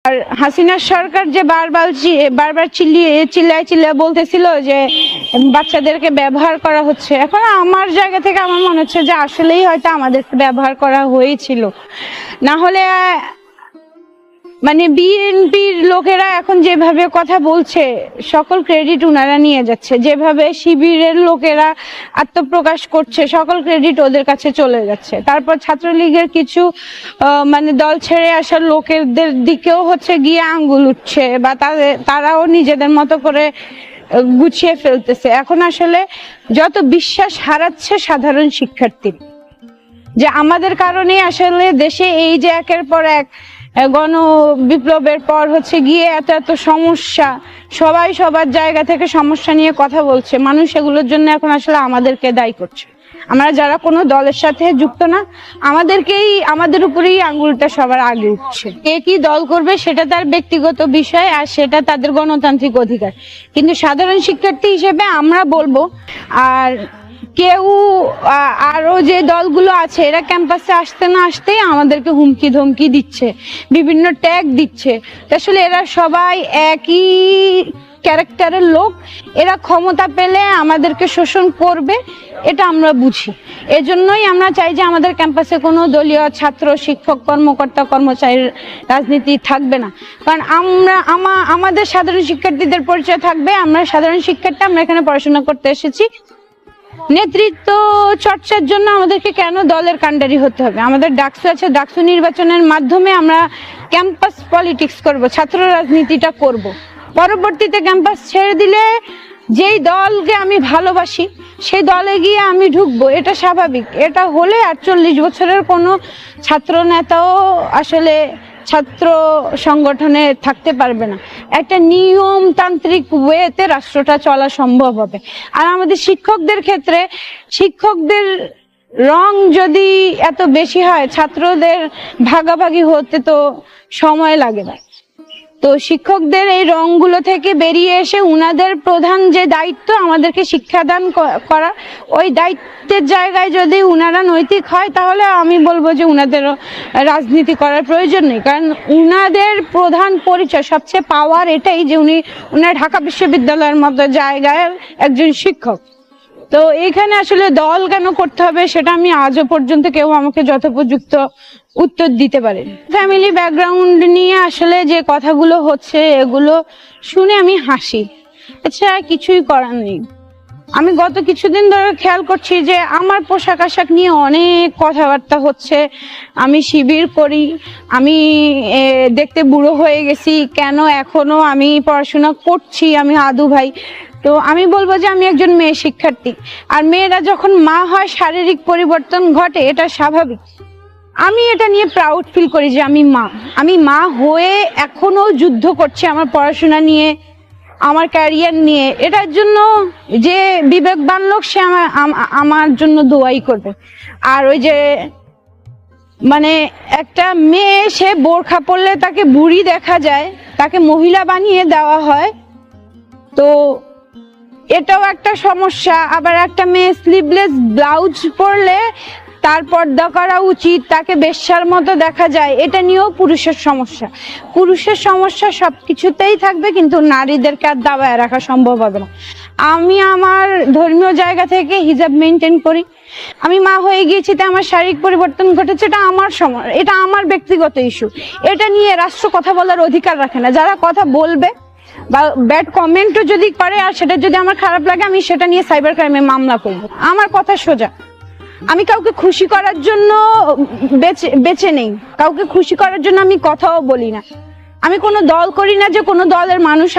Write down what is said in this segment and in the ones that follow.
আর হাসিনা সরকার যে বারবার চিল্লায় বলতেছিল যে বাচ্চাদেরকে ব্যবহার করা হচ্ছে, এখন আমার জায়গা থেকে আমার মনে হচ্ছে যে আসলেই হয়তো আমাদেরকে ব্যবহার করা হয়েছিল। না হলে মানে বিএনপির লোকেরা এখন যেভাবে কথা বলছে সকল ক্রেডিট উনারা নিয়ে যাচ্ছে, যেভাবে শিবিরের লোকেরা আত্মপ্রকাশ করছে সকল ক্রেডিট ওদের কাছে চলে যাচ্ছে। তারপর ছাত্রলীগের কিছু মানে দল ছেড়ে আসার লোকেদের দিকেও হচ্ছে গিয়ে আঙ্গুল উঠছে, বা তারাও নিজেদের মতো করে গুছিয়ে ফেলতেছে। এখন আসলে যত বিশ্বাস হারাচ্ছে সাধারণ শিক্ষার্থী, যে আমাদের কারণে আসলে দেশে এই যে একের পর এক গণ বিপ্লবের পর হচ্ছে গিয়ে এত সমস্যা, সবাই সবার জায়গা থেকে সমস্যা নিয়ে কথা বলছে, মানুষ এগুলোর জন্য এখন আসলে আমাদেরকে দায়ী করছে। আমরা যারা কোনো দলের সাথে যুক্ত না, আমাদের উপরেই আঙ্গুলটা সবার আগে উঠছে। কে কি দল করবে সেটা তার ব্যক্তিগত বিষয়, আর সেটা তাদের গণতান্ত্রিক অধিকার, কিন্তু সাধারণ শিক্ষার্থী হিসেবে আমরা বলবো, আর কেউ আরো যে দলগুলো আছে এরা ক্যাম্পাসে আসতে না আসতেই আমাদেরকে হুমকি ধমকি দিচ্ছে, বিভিন্ন ট্যাগ দিচ্ছে। আসলে এরা সবাই একই ক্যারেক্টারের লোক, এরা ক্ষমতা পেলে আমাদেরকে শোষণ করবে, এটা আমরা বুঝি। এজন্যই আমরা চাই যে আমাদের ক্যাম্পাসে কোনো দলীয় ছাত্র শিক্ষক কর্মকর্তা কর্মচারীর রাজনীতি থাকবে না, কারণ আমাদের সাধারণ শিক্ষার্থীদের পরিচয় থাকবে। আমরা সাধারণ শিক্ষার্থী, আমরা এখানে পড়াশোনা করতে এসেছি। নেতৃত্ব চর্চার জন্য আমাদেরকে কেন দলের কাণ্ডারি হতে হবে? আমাদের ডাকসু আছে, ডাকসু নির্বাচনের মাধ্যমে আমরা ক্যাম্পাস পলিটিক্স করব, ছাত্র রাজনীতিটা করব। পরবর্তীতে ক্যাম্পাস ছেড়ে দিলে যেই দলকে আমি ভালোবাসি সেই দলে গিয়ে আমি ঢুকবো, এটা স্বাভাবিক। এটা হলে 48 বছরের কোনো ছাত্র নেতাও আসলে ছাত্র সংগঠনে থাকতে পারবে না। একটা নিয়মতান্ত্রিক ওয়েতে রাষ্ট্রটা চলা সম্ভব হবে। আর আমাদের শিক্ষকদের ক্ষেত্রে, শিক্ষকদের রং যদি এত বেশি হয়, ছাত্রদের ভাগাভাগি হতে তো সময় লাগে না। তো শিক্ষকদের এই রংগুলো থেকে বেরিয়ে এসে উনাদের প্রধান যে দায়িত্ব আমাদেরকে শিক্ষাদান করা, ওই দায়িত্বের জায়গায় যদি উনারা নৈতিক হয়, তাহলে আমি বলবো যে উনাদের রাজনীতি করার প্রয়োজন নেই। কারণ উনাদের প্রধান পরিচয়, সবচেয়ে পাওয়ার এটাই যে উনার ঢাকা বিশ্ববিদ্যালয়ের মতো জায়গায় একজন শিক্ষক। তো এখানে আসলে দল কেন করতে হবে সেটা আমি আজও পর্যন্ত কেউ আমাকে যথোপযুক্ত উত্তর দিতে পারে। ফ্যামিলি ব্যাকগ্রাউন্ড নিয়ে আসলে যে কথাগুলো হচ্ছে এগুলো শুনে আমি হাসি, এছাড়া কিছুই করার নেই। আমি গত কিছুদিন ধরে খেয়াল করছি যে আমার পোশাক আশাক নিয়ে অনেক কথাবার্তা হচ্ছে। আমি শিবির করি, আমি দেখতে বুড়ো হয়ে গেছি, কেন এখনো আমি পড়াশোনা করছি, আমি আদু ভাই। তো আমি বলবো যে আমি একজন মেয়ে শিক্ষার্থী, আর মেয়েরা যখন মা হয় শারীরিক পরিবর্তন ঘটে, এটা স্বাভাবিক। আমি এটা নিয়ে প্রাউড ফিল করি যে আমি মা হয়ে এখনো যুদ্ধ করছি আমার পড়াশোনা নিয়ে, আমার ক্যারিয়ার নিয়ে। এটার জন্য যে বিবেকবান লোক সে আমার জন্য দোয়াই করবে। আর ওই যে মানে একটা মেয়ে সে বোরখা পরলে তাকে বুড়ি দেখা যায়, তাকে মহিলা বানিয়ে দেওয়া হয়, তো এটাও একটা সমস্যা। আবার একটা মেয়ে স্লিভলেস ব্লাউজ পরলে তার পর্দা করা উচিত, তাকে বেশ্যার মতো দেখা যায়, এটা নিয়েও পুরুষের সমস্যা সবকিছুতেই থাকবে, কিন্তু নারীদেরকে আর দাবায় রাখা সম্ভব হবে না। আমি আমার ধর্মীয় জায়গা থেকে হিজাব মেনটেন করি। আমি মা হয়ে গিয়েছি, তাই আমার শারীরিক পরিবর্তন ঘটেছে, এটা আমার এটা আমার ব্যক্তিগত ইস্যু। এটা নিয়ে রাষ্ট্র কথা বলার অধিকার রাখে না। যারা কথা বলবে বা ব্যাড কমেন্টও যদি করে, আর সেটা যদি আমার খারাপ লাগে, আমি সেটা নিয়ে সাইবার ক্রাইমে মামলা করব। আমার কথা সোজা, আমি কাউকে খুশি করার জন্য বেঁচে নেই, কাউকে খুশি করার জন্য আমি কথাও বলি না। আমি কোনো দল করি না যে কোনো দলের মানুষ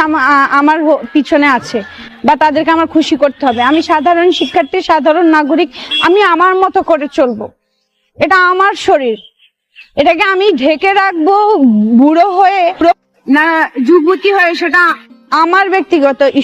আমার পিছনে আছে বা তাদেরকে আমার খুশি করতে হবে। আমি সাধারণ শিক্ষার্থী, সাধারণ নাগরিক, আমি আমার মতো করে চলবো। এটা আমার শরীর, এটাকে আমি ঢেকে রাখবো বুড়ো হয়ে না যুবতী হয়ে, সেটা আমার ব্যক্তিগত ইস্যু।